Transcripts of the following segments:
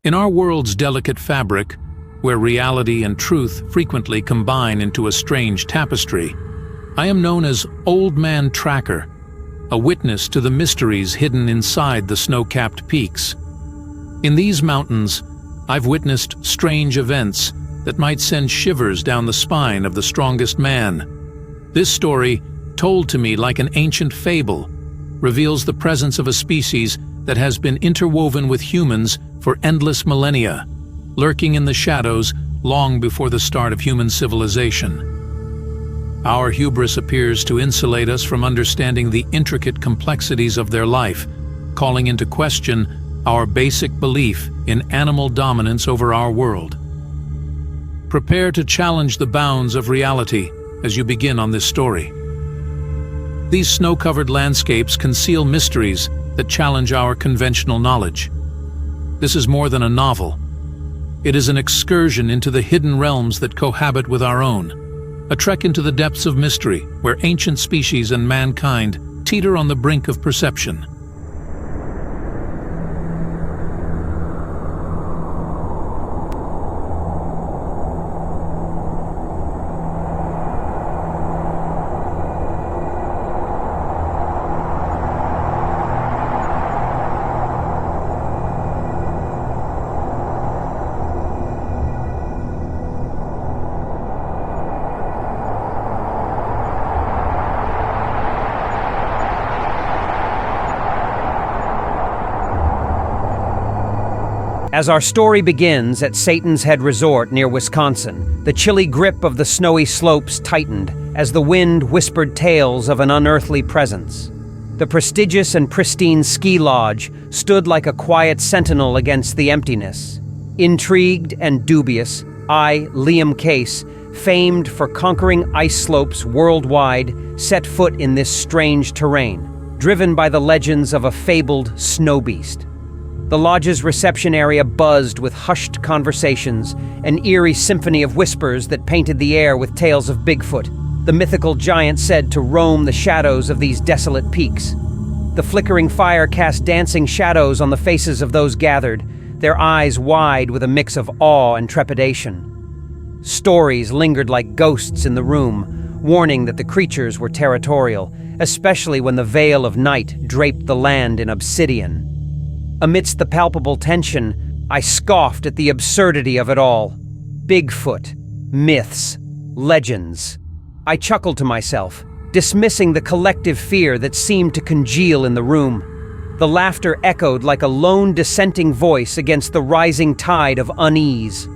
In our world's delicate fabric, where reality and truth frequently combine into a strange tapestry, I am known as Old Man Tracker, a witness to the mysteries hidden inside the snow-capped peaks. In these mountains, I've witnessed strange events that might send shivers down the spine of the strongest man. This story, told to me like an ancient fable, reveals the presence of a species that has been interwoven with humans for endless millennia, lurking in the shadows long before the start of human civilization. Our hubris appears to insulate us from understanding the intricate complexities of their life, calling into question our basic belief in animal dominance over our world. Prepare to challenge the bounds of reality as you begin on this story. These snow-covered landscapes conceal mysteries that challenge our conventional knowledge. This is more than a novel. It is an excursion into the hidden realms that cohabit with our own, a trek into the depths of mystery where ancient species and mankind teeter on the brink of perception. As our story begins at Satan's Head Resort near Wisconsin, the chilly grip of the snowy slopes tightened as the wind whispered tales of an unearthly presence. The prestigious and pristine ski lodge stood like a quiet sentinel against the emptiness. Intrigued and dubious, I, Liam Case, famed for conquering ice slopes worldwide, set foot in this strange terrain, driven by the legends of a fabled snow beast. The lodge's reception area buzzed with hushed conversations, an eerie symphony of whispers that painted the air with tales of Bigfoot, the mythical giant said to roam the shadows of these desolate peaks. The flickering fire cast dancing shadows on the faces of those gathered, their eyes wide with a mix of awe and trepidation. Stories lingered like ghosts in the room, warning that the creatures were territorial, especially when the veil of night draped the land in obsidian. Amidst the palpable tension, I scoffed at the absurdity of it all. Bigfoot, myths, legends. I chuckled to myself, dismissing the collective fear that seemed to congeal in the room. The laughter echoed like a lone dissenting voice against the rising tide of unease.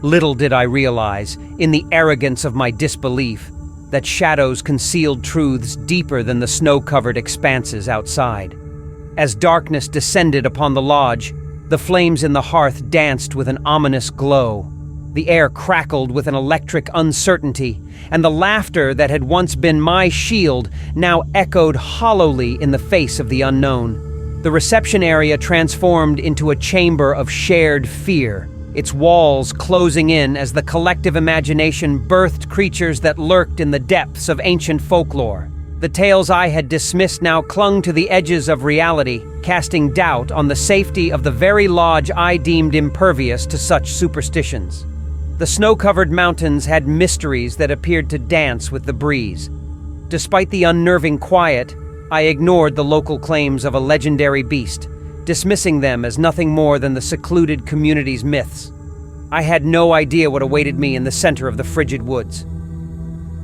Little did I realize, in the arrogance of my disbelief, that shadows concealed truths deeper than the snow-covered expanses outside. As darkness descended upon the lodge, the flames in the hearth danced with an ominous glow. The air crackled with an electric uncertainty, and the laughter that had once been my shield now echoed hollowly in the face of the unknown. The reception area transformed into a chamber of shared fear, its walls closing in as the collective imagination birthed creatures that lurked in the depths of ancient folklore. The tales I had dismissed now clung to the edges of reality, casting doubt on the safety of the very lodge I deemed impervious to such superstitions. The snow-covered mountains had mysteries that appeared to dance with the breeze. Despite the unnerving quiet, I ignored the local claims of a legendary beast, dismissing them as nothing more than the secluded community's myths. I had no idea what awaited me in the center of the frigid woods.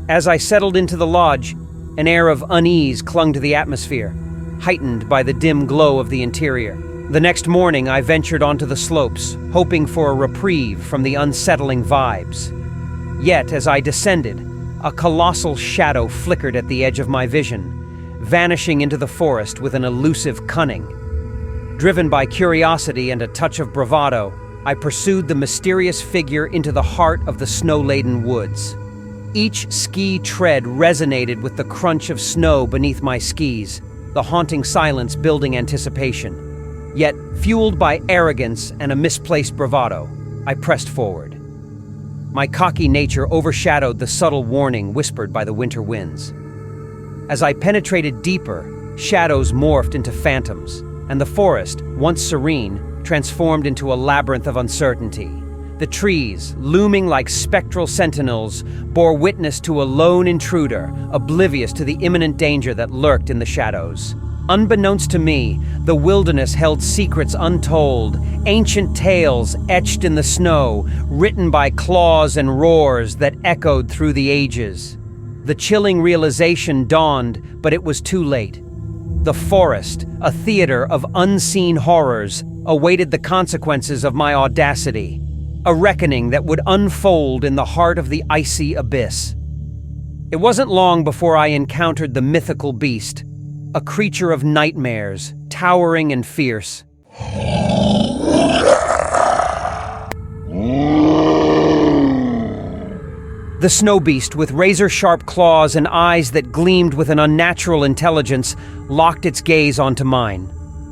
As I settled into the lodge, an air of unease clung to the atmosphere, heightened by the dim glow of the interior. The next morning, I ventured onto the slopes, hoping for a reprieve from the unsettling vibes. Yet, as I descended, a colossal shadow flickered at the edge of my vision, vanishing into the forest with an elusive cunning. Driven by curiosity and a touch of bravado, I pursued the mysterious figure into the heart of the snow-laden woods. Each ski tread resonated with the crunch of snow beneath my skis, the haunting silence building anticipation. Yet, fueled by arrogance and a misplaced bravado, I pressed forward. My cocky nature overshadowed the subtle warning whispered by the winter winds. As I penetrated deeper, shadows morphed into phantoms, and the forest, once serene, transformed into a labyrinth of uncertainty. The trees, looming like spectral sentinels, bore witness to a lone intruder, oblivious to the imminent danger that lurked in the shadows. Unbeknownst to me, the wilderness held secrets untold, ancient tales etched in the snow, written by claws and roars that echoed through the ages. The chilling realization dawned, but it was too late. The forest, a theater of unseen horrors, awaited the consequences of my audacity, a reckoning that would unfold in the heart of the icy abyss. It wasn't long before I encountered the mythical beast, a creature of nightmares, towering and fierce. The snow beast, with razor-sharp claws and eyes that gleamed with an unnatural intelligence, locked its gaze onto mine.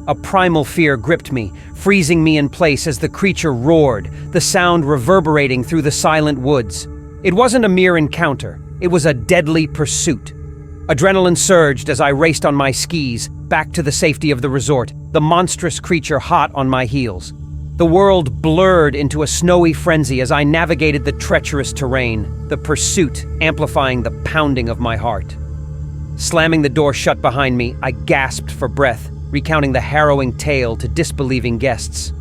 A primal fear gripped me, freezing me in place as the creature roared, the sound reverberating through the silent woods. It wasn't a mere encounter, it was a deadly pursuit. Adrenaline surged as I raced on my skis, back to the safety of the resort, the monstrous creature hot on my heels. The world blurred into a snowy frenzy as I navigated the treacherous terrain, the pursuit amplifying the pounding of my heart. Slamming the door shut behind me, I gasped for breath, recounting the harrowing tale to disbelieving guests.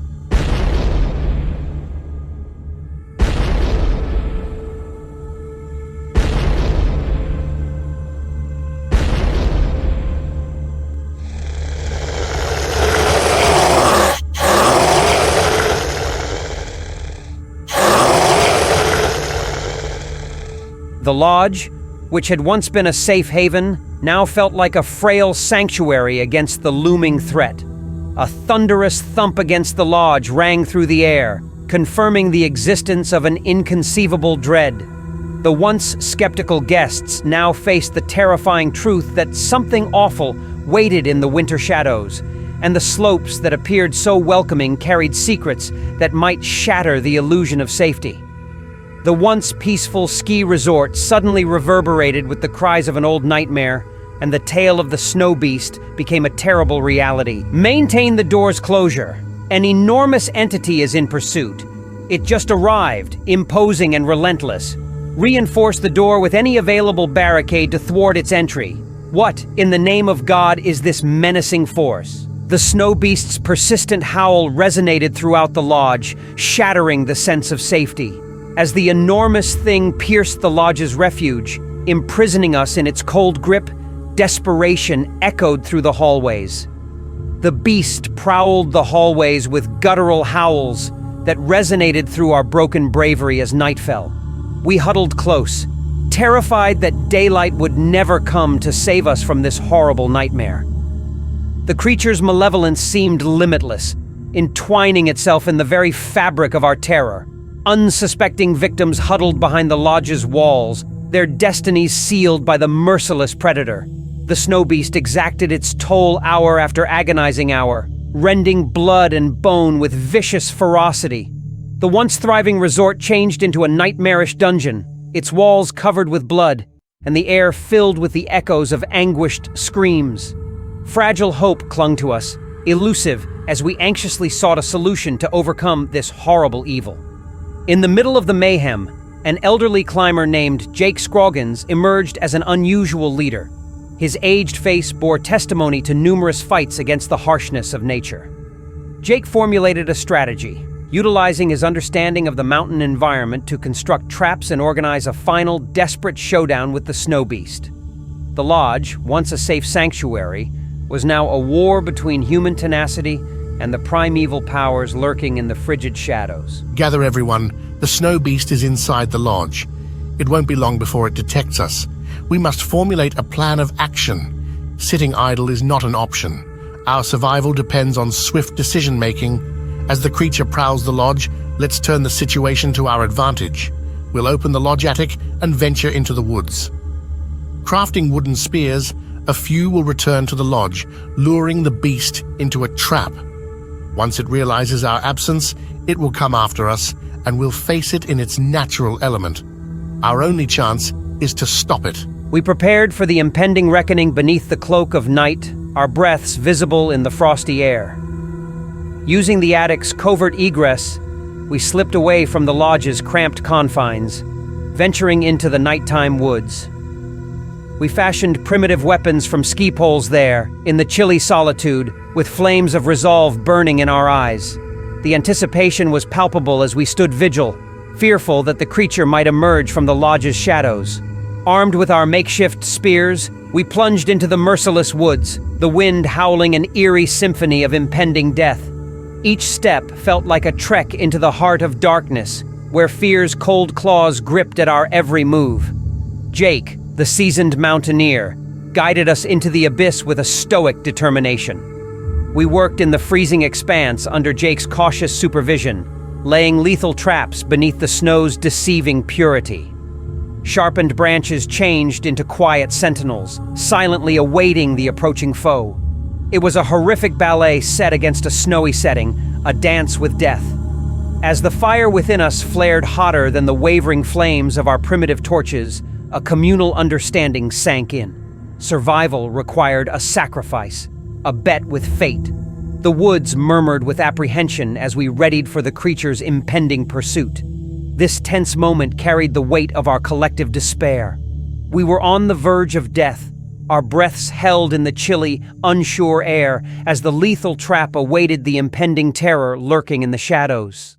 The lodge, which had once been a safe haven, now felt like a frail sanctuary against the looming threat. A thunderous thump against the lodge rang through the air, confirming the existence of an inconceivable dread. The once skeptical guests now faced the terrifying truth that something awful waited in the winter shadows, and the slopes that appeared so welcoming carried secrets that might shatter the illusion of safety. The once peaceful ski resort suddenly reverberated with the cries of an old nightmare, and the tale of the snow beast became a terrible reality. Maintain the door's closure. An enormous entity is in pursuit. It just arrived, imposing and relentless. Reinforce the door with any available barricade to thwart its entry. What, in the name of God, is this menacing force? The snow beast's persistent howl resonated throughout the lodge, shattering the sense of safety. As the enormous thing pierced the lodge's refuge, imprisoning us in its cold grip, desperation echoed through the hallways. The beast prowled the hallways with guttural howls that resonated through our broken bravery as night fell. We huddled close, terrified that daylight would never come to save us from this horrible nightmare. The creature's malevolence seemed limitless, entwining itself in the very fabric of our terror. Unsuspecting victims huddled behind the lodge's walls, their destinies sealed by the merciless predator. The snow beast exacted its toll hour after agonizing hour, rending blood and bone with vicious ferocity. The once thriving resort changed into a nightmarish dungeon, its walls covered with blood, and the air filled with the echoes of anguished screams. Fragile hope clung to us, elusive as we anxiously sought a solution to overcome this horrible evil. In the middle of the mayhem, an elderly climber named Jake Scroggins emerged as an unusual leader. His aged face bore testimony to numerous fights against the harshness of nature. Jake formulated a strategy, utilizing his understanding of the mountain environment to construct traps and organize a final, desperate showdown with the snow beast. The lodge, once a safe sanctuary, was now a war between human tenacity and the primeval powers lurking in the frigid shadows. Gather everyone. The snow beast is inside the lodge. It won't be long before it detects us. We must formulate a plan of action. Sitting idle is not an option. Our survival depends on swift decision-making. As the creature prowls the lodge, let's turn the situation to our advantage. We'll open the lodge attic and venture into the woods. Crafting wooden spears, a few will return to the lodge, luring the beast into a trap. Once it realizes our absence, it will come after us, and we'll face it in its natural element. Our only chance is to stop it. We prepared for the impending reckoning beneath the cloak of night, our breaths visible in the frosty air. Using the attic's covert egress, we slipped away from the lodge's cramped confines, venturing into the nighttime woods. We fashioned primitive weapons from ski poles there, in the chilly solitude, with flames of resolve burning in our eyes. The anticipation was palpable as we stood vigil, fearful that the creature might emerge from the lodge's shadows. Armed with our makeshift spears, we plunged into the merciless woods, the wind howling an eerie symphony of impending death. Each step felt like a trek into the heart of darkness, where fear's cold claws gripped at our every move. Jake, the seasoned mountaineer, guided us into the abyss with a stoic determination. We worked in the freezing expanse under Jake's cautious supervision, laying lethal traps beneath the snow's deceiving purity. Sharpened branches changed into quiet sentinels, silently awaiting the approaching foe. It was a horrific ballet set against a snowy setting, a dance with death. As the fire within us flared hotter than the wavering flames of our primitive torches, a communal understanding sank in. Survival required a sacrifice, a bet with fate. The woods murmured with apprehension as we readied for the creature's impending pursuit. This tense moment carried the weight of our collective despair. We were on the verge of death, our breaths held in the chilly, unsure air as the lethal trap awaited the impending terror lurking in the shadows.